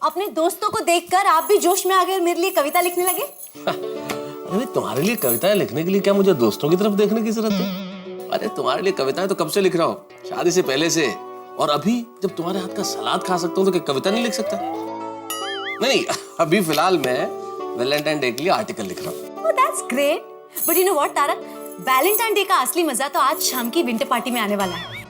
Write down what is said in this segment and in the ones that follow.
अपने दोस्तों को देखकर आप भी जोश में आ गए और मेरे लिए कविता लिखने लगे। अरे तुम्हारे लिए कविताएं लिखने के लिए क्या मुझे दोस्तों की तरफ देखने की जरूरत है? अरे तुम्हारे लिए कविताएं तो कब से लिख रहा हूँ, शादी से पहले से। और अभी जब तुम्हारे हाथ का सलाद खा सकता हूँ तो क्या कविता नहीं लिख सकता? नहीं, अभी फिलहाल मैं वैलेंटाइन डे के लिए आर्टिकल लिख रहा हूँ। Oh, that's great. But you know what, Tarak? Valentine Day का असली मजा तो आज शाम की विंटर पार्टी में आने वाला है।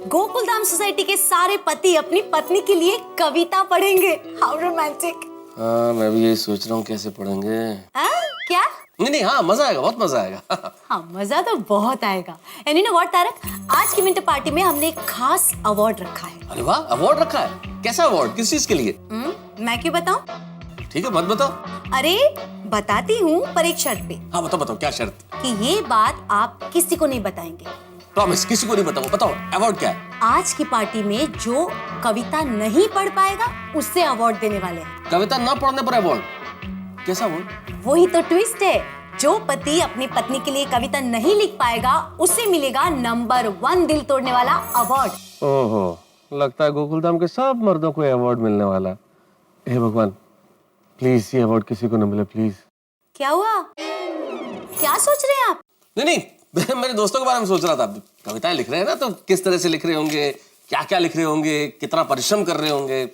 गोकुलधाम सोसाइटी के सारे पति अपनी पत्नी के लिए कविता पढ़ेंगे। How romantic. हाँ, मैं भी यही सोच रहा हूँ कैसे पढ़ेंगे। हाँ, क्या? नहीं, हाँ, मजा आएगा, बहुत मजा आएगा। हाँ, मजा तो बहुत आएगा। And you know what, Tarak? आज की विंटर पार्टी में हमने एक खास अवार्ड रखा है। अरे वाह, अवार्ड रखा है? कैसा अवार्ड, किस चीज के लिए? मैं क्यों बताऊं? ठीक है, मत बताओ। अरे बताती हूँ, पर एक शर्त पे। हाँ बताओ, क्या शर्त? कि ये बात आप किसी को नहीं बताएंगे। प्रॉमिस, किसी को नहीं बताऊँ। बताओ अवार्ड क्या है? आज की पार्टी में जो कविता नहीं पढ़ पाएगा उससे अवार्ड देने वाले हैं। कविता ना पढ़ने पर अवार्ड? कैसा अवार्ड? वही तो ट्विस्ट है। जो पति अपनी पत्नी के लिए कविता नहीं लिख पाएगा उसे मिलेगा नंबर 1 दिल तोड़ने वाला अवार्ड। ओहो, लगता है गोकुलधाम के सब मर्दों को अवार्ड मिलने वाला। हे भगवान, प्लीज ये अवार्ड किसी को न मिले, प्लीज। क्या हुआ? क्या सोच रहे हैं आप? नहीं, मेरे दोस्तों के बारे में सोच रहा था। कविताएं लिख रहे हैं ना, तो किस तरह से लिख रहे होंगे, क्या क्या लिख रहे होंगे, कितना परिश्रम कर रहे होंगे,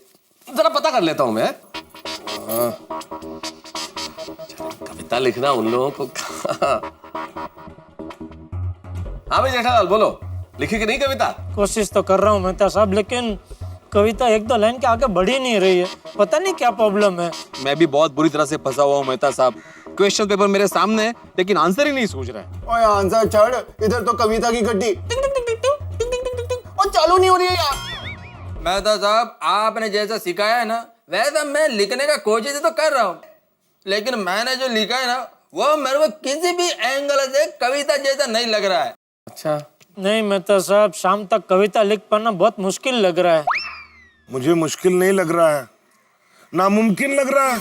जरा पता कर लेता हूं मैं। कविता लिखना उन लोगों को। हाँ भाई जेठालाल, बोलो, लिखी कि नहीं कविता? कोशिश तो कर रहा हूँ मेहता साहब, लेकिन कविता एक दो लाइन के आगे बढ़ ही नहीं रही है। पता नहीं क्या प्रॉब्लम है। मैं भी बहुत बुरी तरह से फंसा हुआ हूँ मेहता साहब। क्वेश्चन पेपर मेरे सामने है लेकिन आंसर ही नहीं सूझ रहा है। ओए आंसर छोड़, इधर तो कविता की घंटी टिंग टिंग टिंग टिंग टिंग टिंग टिंग टिंग टिंग और चालू नहीं हो रही है यार। मेहता साहब, आपने जैसा सिखाया है ना वैसा मैं लिखने का कोशिश तो कर रहा हूँ, लेकिन मैंने जो लिखा है ना वो मेरे को किसी भी एंगल से कविता जैसा नहीं लग रहा है। अच्छा, नहीं मेहता साहब, शाम तक कविता लिख पाना बहुत मुश्किल लग रहा है। मुझे मुश्किल नहीं लग रहा है, नामुमकिन लग रहा है।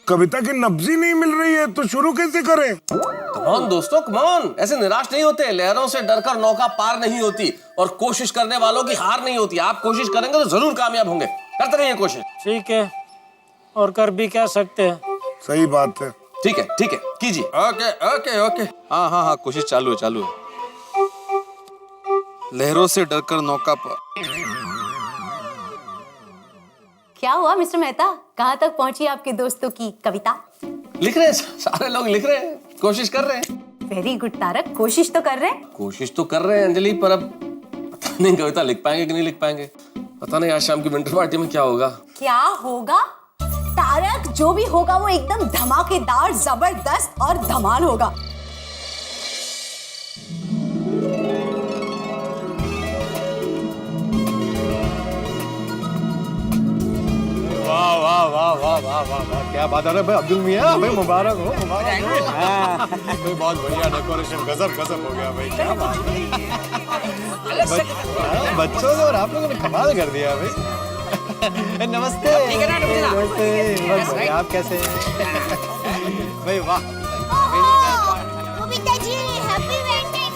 कविता की नब्ज ही नहीं मिल रही है तो शुरू कैसे करें? कमॉन दोस्तों, कमॉन, ऐसे निराश नहीं होते। लहरों से डरकर नौका पार नहीं होती और कोशिश करने वालों की हार नहीं होती। आप कोशिश करेंगे तो जरूर कामयाब होंगे। करते रहिए कोशिश। ठीक है, और कर भी क्या सकते हैं। सही बात है। ठीक है, कीजिए। ओके ओके ओके, हाँ, कोशिश चालू है। लहरों से डरकर नौका पर। क्या हुआ मिस्टर मेहता? कहाँ तक पहुंची आपके दोस्तों की कविता? लिख रहे हैं, सारे लोग लिख रहे हैं, कोशिश कर रहे हैं। वेरी गुड तारक, कोशिश तो कर रहे हैं। कोशिश तो कर रहे हैं अंजलि, पर अब पता नहीं कविता लिख पाएंगे कि नहीं लिख पाएंगे। पता नहीं आज शाम की विंटर पार्टी में क्या होगा। क्या होगा? तारक, जो भी होगा वो एकदम धमाकेदार, जबरदस्त और धमाल होगा। वाह, क्या बात है भाई अब्दुल मियां, भाई मुबारक हो। भाई बहुत बढ़िया डेकोरेशन, गजब हो गया भाई, क्या बात है। बच्चों ने और आप लोगों ने कमाल कर दिया भाई। नमस्ते। नमस्ते, आप कैसे हैं भाई? वाह, कविता जी, हैप्पी वैलेंटाइन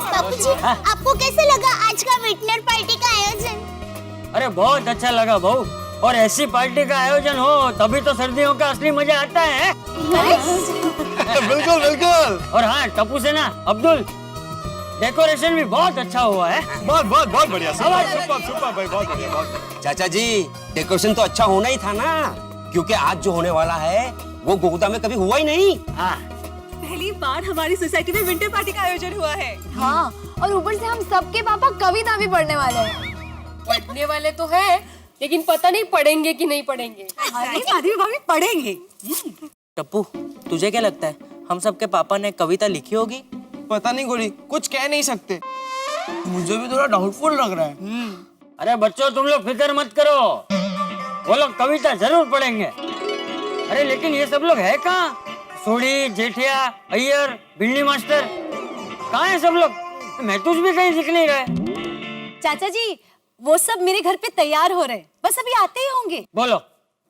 बापू जी, आपको कैसे लगा आज का विंटर पार्टी का आयोजन? अरे बहुत अच्छा लगा बहू, और ऐसी पार्टी का आयोजन हो तभी तो सर्दियों का असली मजा आता है। बिल्कुल। और हाँ, टप्पू से ना अब्दुल, डेकोरेशन भी बहुत अच्छा हुआ है। बहुत बढ़िया, सुपर भाई, बहुत बढ़िया। चाचा जी, डेकोरेशन तो अच्छा होना ही था ना, क्योंकि आज जो होने वाला है वो गोकुलधाम में कभी हुआ ही नहीं। हाँ, पहली बार हमारी सोसाइटी में विंटर पार्टी का आयोजन हुआ है। हाँ, और ऊपर से हम सबके पापा कविता भी पढ़ने वाले हैं। पढ़ने वाले तो है, लेकिन पता नहीं पढ़ेंगे कि नहीं पढ़ेंगे। अरे माधवी भाभी, पढ़ेंगे। टप्पू, तुझे क्या लगता है हम सबके पापा ने कविता लिखी होगी? पता नहीं गोरी, कुछ कह नहीं सकते, मुझे भी थोड़ा डाउटफुल लग रहा है। अरे बच्चों, तुम लोग फिक्र मत करो, वो लोग कविता जरूर पढ़ेंगे। अरे लेकिन ये सब लोग है कहाँ? सोडी, जेठिया, अय्यर, भिंडी मास्टर, कहाँ है सब लोग? महतूस भी कहीं दिख नहीं रहे। चाचा जी वो सब मेरे घर पे तैयार हो रहे हैं, बस अभी आते ही होंगे। बोलो,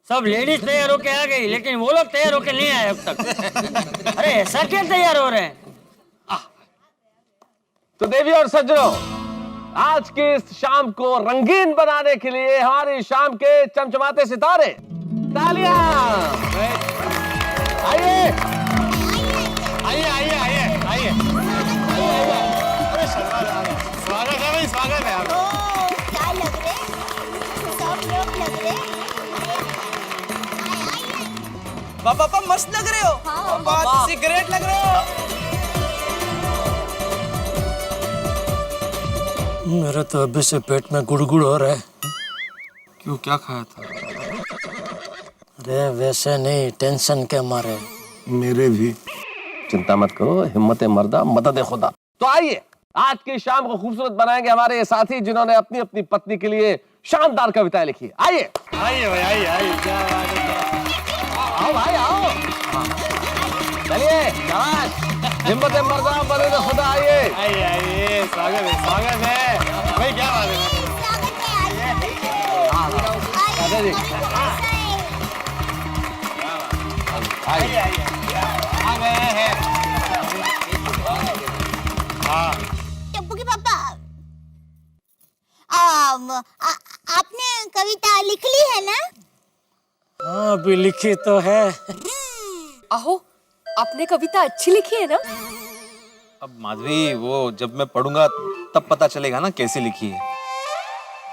सब लेडीज तैयार होके आ गई, लेकिन वो लोग तैयार होके नहीं आए अब तक। अरे ऐसा क्या तैयार हो रहे हैं? तो देवी और सज्जनों, आज की इस शाम को रंगीन बनाने के लिए हमारी शाम के चमचमाते सितारे, तालियां! आइए आइए आइए आइए आइए। अरे स्वागत है भाई, स्वागत है आपका। ओ, क्या लग रहे? सब लोग लग रहे? पापा मस्त लग रहे हो। पापा सिगरेट लग रहे हो। मेरे तो अभी से पेट में गुड़गुड़ हो रहा है। क्यों, क्या खाया था? अरे वैसे नहीं, टेंशन के मारे। मेरे भी। चिंता मत करो, हिम्मत मर्दा मदद खुदा। तो आइए आज की शाम को खूबसूरत बनाएंगे हमारे ये साथी जिन्होंने अपनी अपनी पत्नी के लिए शानदार कविताएं लिखी। आइए आइए भाई, आइए आइए। क्या बात है। आओ भाई आओ, चलिए शाबाश, हिम्मत मर्दा मदद खुदा। आइए आइए आइए, स्वागत है भाई। क्या बात है। दादा जी आइए आइए, आ गए हैं। हाँ टप्पू के पापा, आपने कविता लिख ली है ना? हाँ अभी लिखी तो है। आहो, आपने कविता अच्छी लिखी है ना? अब माधवी, वो जब मैं पढ़ूंगा तब पता चलेगा ना कैसी लिखी है।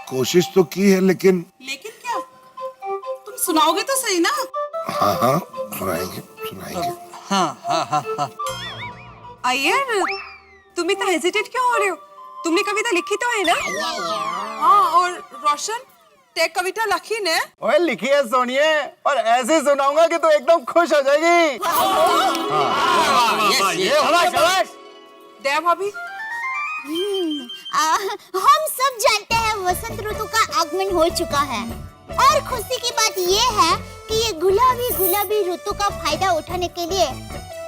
कोशिश तो की है लेकिन क्या तुम सुनाओगे तो सही ना? हाँ हाँ सुनाएंगे सुनाएंगे। हाँ। अय्यर, तुम इतना हेजिटेट क्यों हो रहे हो? तुमने कविता लिखी तो है ना? हाँ, और रोशन, ते कविता लिखी ने? ओए लिखी है सोनिए, और ऐसे सुनाऊंगा कि तू एकदम खुश हो जाएगी। दया भाभी, हम सब जानते हैं वसंत ऋतु का आगमन हो चुका है, और खुशी की बात ये है कि ये गुलाबी ऋतु का फायदा उठाने के लिए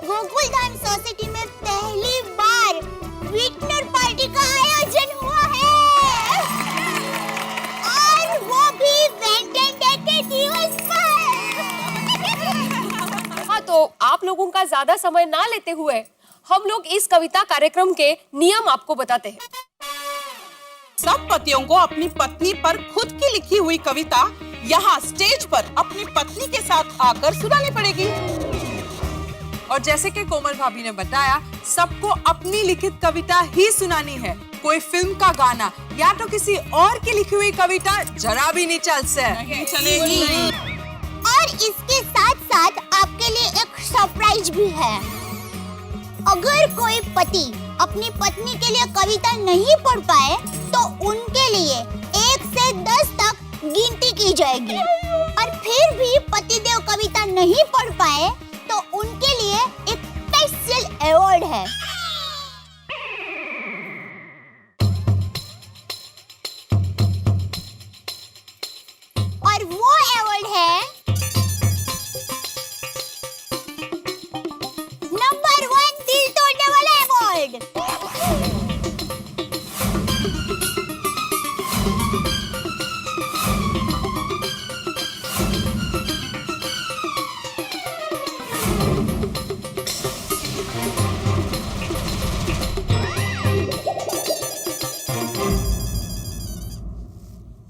गोकुल धाम सोसाइटी में पहली बार विंटर पार्टी का आयोजन हुआ है, और वो भी वैलेंटाइन डे के दिवस पर। हाँ, तो आप लोगों का ज्यादा समय ना लेते हुए हम लोग इस कविता कार्यक्रम के नियम आपको बताते हैं। सब पतियों को अपनी पत्नी पर खुद की लिखी हुई कविता यहाँ स्टेज पर अपनी पत्नी के साथ आकर सुनानी पड़ेगी। और जैसे कि कोमल भाभी ने बताया, सबको अपनी लिखित कविता ही सुनानी है। कोई फिल्म का गाना या तो किसी और की लिखी हुई कविता जरा भी नहीं चलेगी। और इसके साथ साथ आपके लिए एक सरप्राइज भी है। अगर कोई पति अपनी पत्नी के लिए कविता नहीं पढ़ पाए तो उनके लिए 1 से 10 तक गिनती की जाएगी, और फिर भी पतिदेव कविता नहीं पढ़ पाए तो उनके लिए एक स्पेशल अवार्ड है। और वो अवार्ड है नंबर 1 दिल तोड़ने वाला अवार्ड।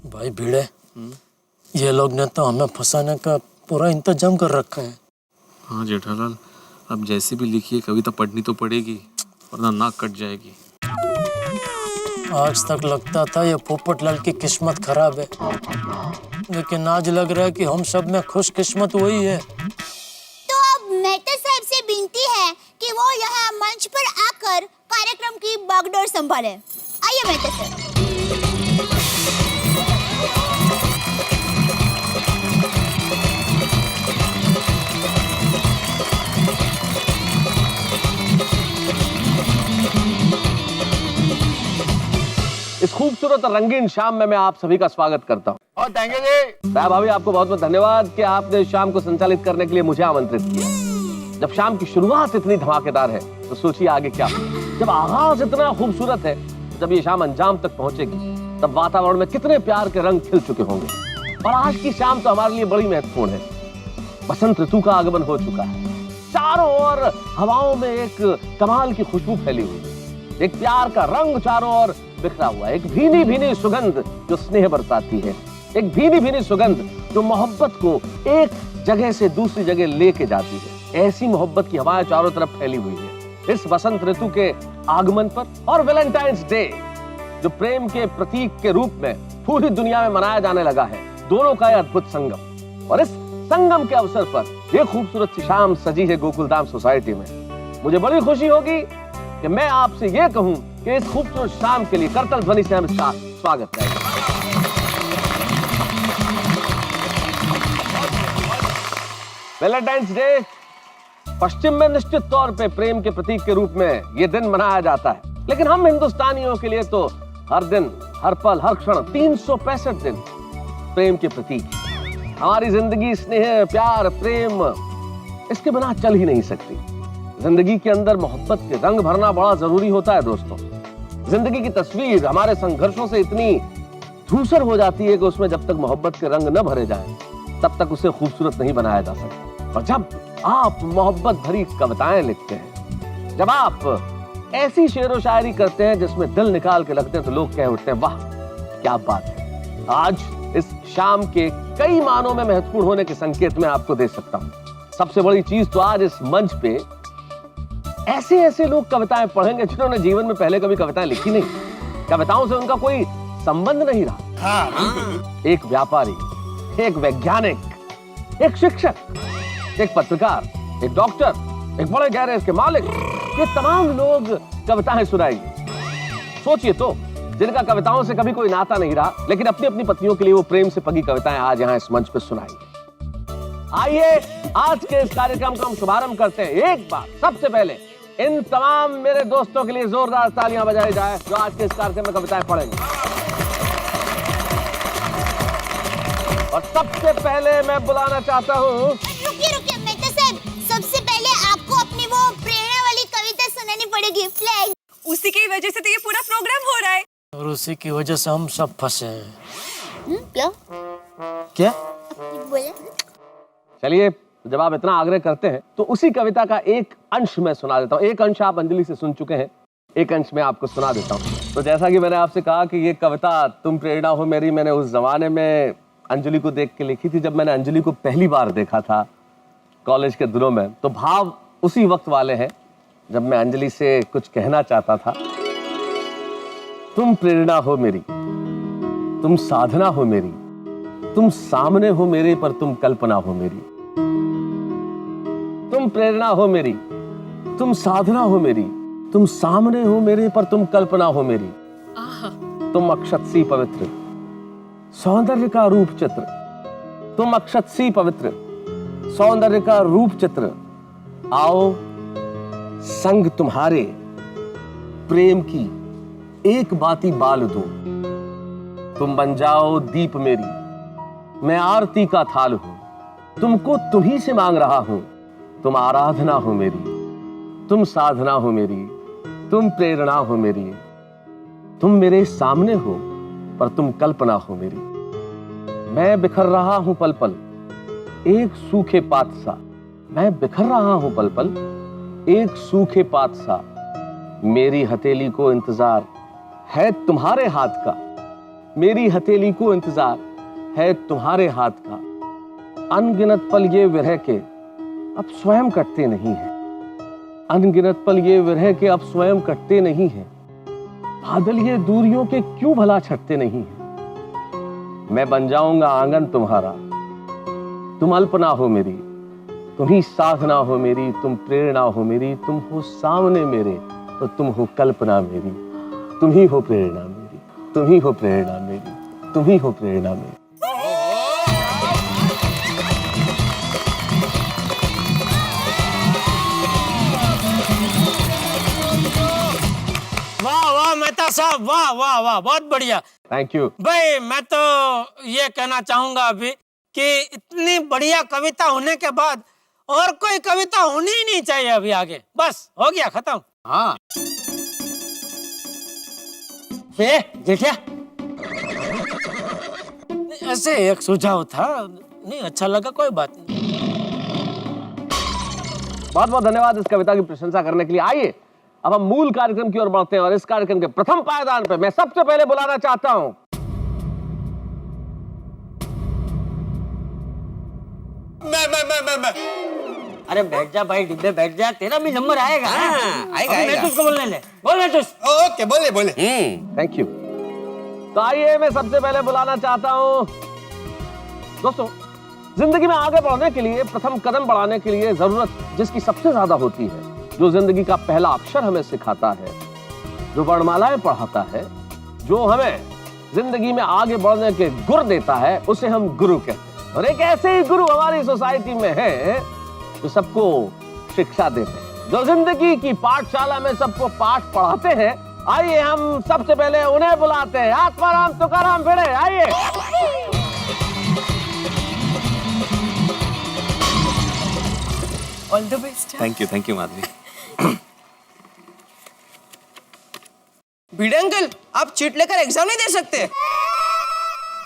भाई भिड़े, ये लोग ने तो हमें फंसाने का पूरा इंतजाम कर रखा है। हाँ जेठालाल, अब जैसे भी लिखी है कविता पढ़नी तो पड़ेगी, वरना नाक कट जाएगी। आज तक लगता था ये पोपटलाल की किस्मत खराब है, लेकिन आज लग रहा है कि हम सब में खुशकिस्मत वही है। तो अब मेहता साहब से विनती है कि वो यहाँ मंच पर आकर कार्यक्रम की बागडोर संभाले। आइए मेहता साहब। इस खूबसूरत और रंगीन शाम में मैं आप सभी का स्वागत करता हूँ। और थैंक यू जी। साहब भाभी, आपको बहुत बहुत धन्यवाद कि आपने इस शाम को संचालित करने के लिए मुझे आमंत्रित किया। जब शाम की शुरुआत इतनी धमाकेदार है तो सोचिए आगे क्या होगा। जब आगाज इतना खूबसूरत है, जब ये शाम अंजाम तक पहुंचेगी, तब वातावरण में कितने प्यार के रंग खिल चुके होंगे। और आज की शाम तो हमारे लिए बड़ी महत्वपूर्ण है। बसंत ऋतु का आगमन हो चुका है। चारों ओर हवाओं में एक कमाल की खुशबू फैली हुई है। एक प्यार का रंग चारों ओर बिखरा हुआ है। एक भीनी भीनी सुगंध जो स्नेह बरसाती है। एक भीनी भीनी सुगंध जो मोहब्बत को एक जगह से दूसरी जगह लेके जाती है। ऐसी मोहब्बत की हवाएं चारों तरफ फैली हुई है इस बसंत ऋतु के आगमन पर। और वैलेंटाइंस डे जो प्रेम के प्रतीक के रूप में पूरी दुनिया में मनाया जाने लगा है, दोनों का यह अद्भुत संगम। और इस संगम के अवसर पर यह खूबसूरत सी शाम सजी है गोकुलधाम सोसाइटी में। मुझे बड़ी खुशी होगी कि मैं आपसे यह कहूं कि इस खूबसूरत शाम के लिए करतल ध्वनि से हम इसका स्वागत करेंगे। वैलेंटाइंस डे पश्चिम में निश्चित तौर पे प्रेम के प्रतीक के रूप में यह दिन मनाया जाता है, लेकिन हम हिंदुस्तानियों के लिए तो हर दिन, हर पल, हर क्षण 365 दिन प्रेम के प्रतीक। हमारी जिंदगी स्नेह, प्यार, प्रेम इसके बिना चल ही नहीं सकती। जिंदगी के अंदर मोहब्बत के रंग भरना बड़ा जरूरी होता है दोस्तों। जिंदगी की तस्वीर हमारे संघर्षों से इतनी धूसर हो जाती है कि उसमें जब तक मोहब्बत के रंग न भरे जाएं, तब तक उसे खूबसूरत नहीं बनाया जा सकता। और जब आप मोहब्बत भरी कविताएं लिखते हैं, जब आप ऐसी शेरो शायरी करते हैं जिसमें दिल निकाल के लगते हैं, तो लोग कह उठते हैं वाह क्या बात है। आज इस शाम के कई मानों में महत्वपूर्ण होने के संकेत मैं आपको दे सकता हूं। सबसे बड़ी चीज तो आज इस मंच पे ऐसे ऐसे लोग कविताएं पढ़ेंगे जिन्होंने जीवन में पहले कभी कविताएं लिखी नहीं, कविताओं से उनका कोई संबंध नहीं रहा। एक व्यापारी, एक वैज्ञानिक, एक शिक्षक, एक पत्रकार, एक डॉक्टर, एक बड़े गैरेज के मालिक, ये तमाम लोग कविताएं सुनाएंगे। सोचिए तो, जिनका कविताओं से कभी कोई नाता नहीं रहा, लेकिन अपनी अपनी पत्नियों के लिए वो प्रेम से पकी कविताएं आज यहाँ इस मंच पर सुनाएंगे। आइए आज के इस कार्यक्रम का हम शुभारंभ करते हैं। एक बार सबसे पहले इन तमाम मेरे दोस्तों के लिए जोरदार तालियां बजाई जाए जो आज के इस कार्यक्रम में कविताएं पढ़ेंगे। और सबसे पहले मैं बुलाना चाहता हूँ, रुकिए मेहता साहब, सबसे पहले आपको अपनी वो प्रेरणा वाली कविता सुनानी पड़ेगी। फ्लैग उसी की वजह से तो ये पूरा प्रोग्राम हो रहा है। और उसी की वजह से हम सब फंसे हैं। क्या क्या? चलिए जब आप इतना आग्रह करते हैं तो उसी कविता का एक अंश मैं सुना देता हूँ। एक अंश आप अंजलि से सुन चुके हैं, एक अंश मैं आपको सुना देता हूँ। तो जैसा कि मैंने आपसे कहा कि ये कविता तुम प्रेरणा हो मेरी, मैंने उस जमाने में अंजलि को देख के लिखी थी। जब मैंने अंजलि को पहली बार देखा था कॉलेज के दिनों में, तो भाव उसी वक्त वाले हैं जब मैं अंजलि से कुछ कहना चाहता था। तुम प्रेरणा हो मेरी, तुम साधना हो मेरी, तुम सामने हो मेरे पर तुम कल्पना हो मेरी। तुम प्रेरणा हो मेरी, तुम साधना हो मेरी, तुम सामने हो मेरे पर तुम कल्पना हो मेरी। तुम अक्षत सी पवित्र, सौंदर्य का रूप चित्र। तुम अक्षत सी पवित्र, सौंदर्य का रूप चित्र। आओ संग तुम्हारे प्रेम की एक बाती बाल दूं। तुम बन जाओ दीप मेरी, मैं आरती का थाल हूं। तुमको तुम्ही से मांग रहा हूं, तुम आराधना हो मेरी, तुम साधना हो मेरी, तुम प्रेरणा हो मेरी। तुम मेरे सामने हो पर तुम कल्पना हो मेरी। मैं बिखर रहा हूं पल पल एक सूखे पात सा। मैं बिखर रहा हूं पल पल एक सूखे पात सा। मेरी हथेली को इंतजार है तुम्हारे हाथ का। मेरी हथेली को इंतजार है तुम्हारे हाथ का। अनगिनत पल ये विरह के अब स्वयं कटते नहीं हैं। अनगिनत पल ये विरह के अब स्वयं कटते नहीं हैं। बादल ये दूरियों के क्यों भला छटते नहीं हैं। मैं बन जाऊंगा आंगन तुम्हारा, तुम अल्पना हो मेरी, तुम ही साधना हो मेरी, तुम प्रेरणा हो मेरी। तुम हो सामने मेरे तो तुम हो कल्पना मेरी। तुम ही हो प्रेरणा मेरी, तुम ही हो प्रेरणा मेरी, तुम ही हो प्रेरणा मेरी। वाह वाह मेहता साहब, वाह वाह वाह, बहुत बढ़िया। Thank you. भाई मैं तो ये कहना चाहूंगा अभी कि इतनी बढ़िया कविता होने के बाद और कोई कविता होनी ही नहीं चाहिए अभी आगे। बस हो गया, खत्म। हाँ जेठिया, ऐसे एक सुझाव था, नहीं अच्छा लगा, कोई बात नहीं। बहुत बहुत धन्यवाद इस कविता की प्रशंसा करने के लिए। आइए अब हम मूल कार्यक्रम की ओर बढ़ते हैं और इस कार्यक्रम के प्रथम पायदान पे मैं सबसे पहले बुलाना चाहता हूं मैं अरे बैठ जा भाई, डिब्बे बैठ जा, तेरा भी नंबर आएगा। आएगा मैं तुझको बोलने ले, बोल मैं तुझ। ओके, बोले बोले। Thank you. तो आइए मैं सबसे पहले बुलाना चाहता हूं दोस्तों, जिंदगी में आगे बढ़ने के लिए, प्रथम कदम बढ़ाने के लिए जरूरत जिसकी सबसे ज्यादा होती है, जो जिंदगी का पहला अक्षर हमें सिखाता है, जो वर्णमालाएं पढ़ाता है, जो हमें जिंदगी में आगे बढ़ने के गुर देता है, उसे हम गुरु कहते हैं। और एक ऐसे ही गुरु हमारी सोसाइटी में है जो सबको शिक्षा देते हैं, जो जिंदगी की पाठशाला में सबको पाठ पढ़ाते हैं। आइए हम सबसे पहले उन्हें बुलाते हैं। आत्माराम तुकाराम भिड़े, आइए। All the best. Thank you Madhavi. Bhide uncle, आप चिट लेकर एग्जाम नहीं दे सकते?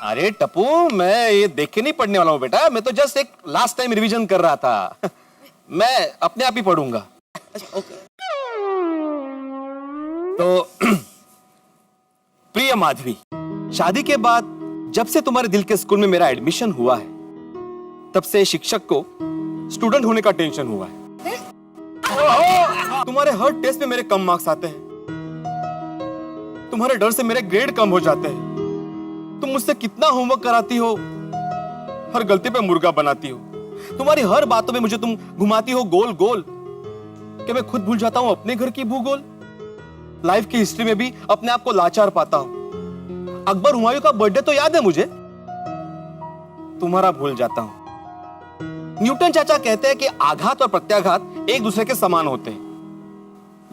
अरे टप्पू, मैं ये देख के नहीं पढ़ने वाला हूँ बेटा, मैं तो जस्ट एक लास्ट टाइम रिवीजन कर रहा था। मैं अपने आप ही पढ़ूंगा। तो प्रिय माधवी, शादी के बाद जब से तुम्हारे दिल के स्कूल में मेरा एडमिशन हुआ है, तब से शिक्षक को स्टूडेंट होने का टेंशन हुआ है। तुम्हारे हर टेस्ट में मेरे कम मार्क्स आते हैं, तुम्हारे डर से मेरे ग्रेड कम हो जाते हैं, तुम मुझसे कितना होमवर्क कराती हो, हर गलती पे मुर्गा बनाती हो, तुम्हारी हर बातों में मुझे तुम घुमाती हो गोल गोल कि मैं खुद भूल जाता हूं अपने घर की भूगोल। लाइफ की हिस्ट्री में भी अपने आप को लाचार पाता हूं। अकबर हुमायूं का बर्थडे तो याद है मुझे, तुम्हारा भूल जाता हूं। न्यूटन चाचा कहते हैं कि आघात और प्रत्याघात एक दूसरे के समान होते हैं,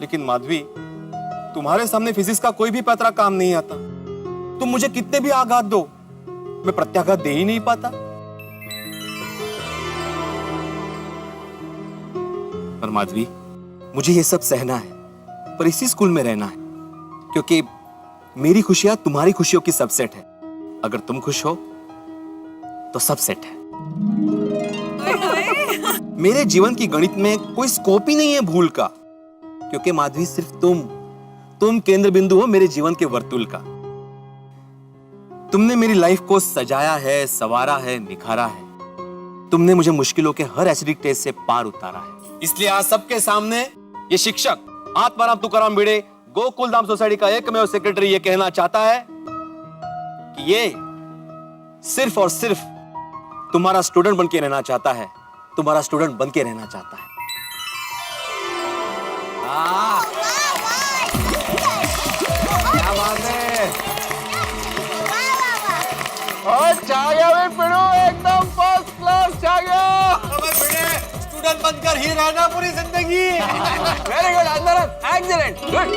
लेकिन माधवी, तुम्हारे सामने फिजिक्स का कोई भी पैतरा काम नहीं आता। तुम मुझे कितने भी आघात दो, मैं प्रत्याघात दे ही नहीं पाता। पर माधवी, मुझे ये सब सहना है, पर इसी स्कूल में रहना है, क्योंकि मेरी खुशियां तुम्हारी खुशियों की सबसेट है। अगर तुम खुश हो तो सब सेट है। मेरे जीवन की गणित में कोई स्कोप ही नहीं है भूल का, क्योंकि माधवी सिर्फ तुम केंद्र बिंदु हो मेरे जीवन के वर्तुल का। तुमने मेरी लाइफ को सजाया है, संवारा है, निखारा है। तुमने मुझे मुश्किलों के हर एसिडिक टेस्ट से पार उतारा है। इसलिए आज सबके सामने ये शिक्षक आत्माराम तुकाराम भिड़े, गोकुलधाम सोसाइटी का एकमेव सेक्रेटरी, ये कहना चाहता है कि ये सिर्फ और सिर्फ तुम्हारा स्टूडेंट बन के रहना चाहता है, तुम्हारा स्टूडेंट बन के रहना चाहता है। क्या बात है। और छा गया भाई पिड़ो, एकदम फर्स्ट क्लास छा गया। अबे भिड़े, स्टूडेंट बनकर ही रहना पूरी जिंदगी। Very good Atmaram, excellent, good.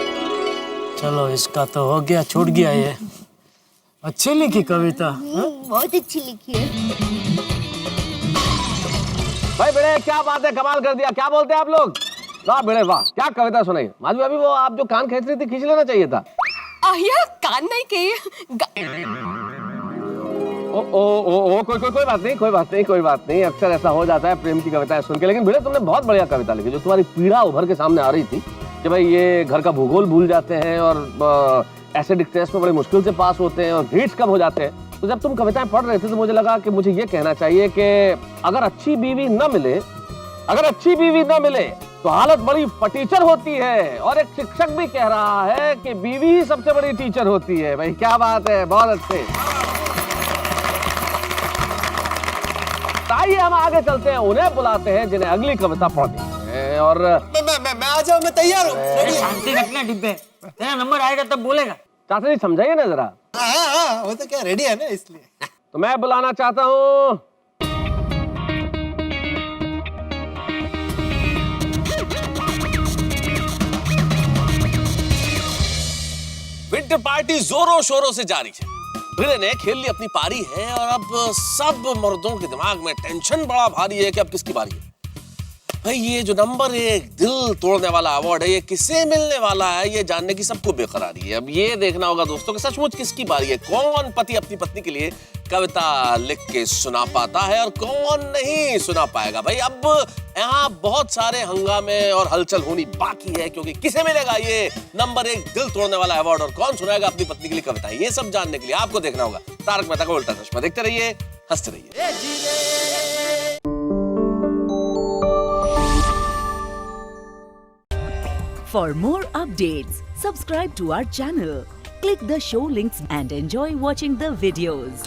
चलो इसका तो हो गया, छूट गया ये। अच्छी लिखी कविता। बहुत अच्छी लिखी है भाई भिड़े, क्या बात है, कमाल कर दिया। क्या बोलते हैं आप लोग? वाह भिड़े वाह, क्या कविता सुनाई। माधवी, अभी वो आप जो कान खींच रही थी, खींच लेना चाहिए था। आया कान नहीं के कोई बात नहीं। अक्सर ऐसा हो जाता है प्रेम की कविताएं सुन के। लेकिन भिड़े, तुमने बहुत बढ़िया कविता लिखी। जो तुम्हारी पीड़ा उभर के सामने आ रही थी कि भाई ये घर का भूगोल भूल जाते हैं और एसिडिक टेस्ट में बड़ी मुश्किल से पास होते हैं और ग्रेड्स कम हो जाते हैं, तो जब तुम कविताएं पढ़ रहे थे तो मुझे लगा कि मुझे ये कहना चाहिए कि अगर अच्छी बीवी न मिले तो हालत बड़ी फटीचर होती है। और एक शिक्षक भी कह रहा है कि बीवी ही सबसे बड़ी टीचर होती है। भाई क्या बात है, बहुत अच्छे। आइए हम आगे चलते हैं, उन्हें बुलाते हैं जिन्हें अगली कविता पढ़नी है। और मैं आ जाऊं, मैं तैयार हूँ। शांति रखना डिब्बे, तेरा नंबर आएगा तब बोलेगा। चाचा जी समझाइए ना जरा। हाँ, वो तो क्या रेडी है ना, इसलिए। तो मैं बुलाना चाहता हूँ क्रिकेट पार्टी जोरों शोरों से जारी है। रिले ने खेल ली अपनी पारी है और अब सब मर्दों के दिमाग में टेंशन बड़ा भारी है कि अब किसकी बारी है। भाई ये जो नंबर 1 दिल तोड़ने वाला अवार्ड है ये किसे मिलने वाला है, ये जानने की सबको बेकरारी है। अब ये देखना होगा दोस्तों कि सचमुच किसकी बारी है, कौन पति अपनी पत्नी के लिए कविता लिख के सुना पाता है और कौन नहीं सुना पाएगा। भाई अब यहाँ बहुत सारे हंगामे और हलचल होनी बाकी है, क्योंकि किसे मिलेगा ये नंबर 1 दिल तोड़ने वाला अवार्ड और कौन सुनाएगा अपनी पत्नी के लिए कविता। ये सब जानने के लिए आपको देखना होगा तारक मेहता का उल्टा चश्मा। देखते रहिए, हंसते रहिए। For more updates, subscribe to our channel, click the show links and enjoy watching the videos.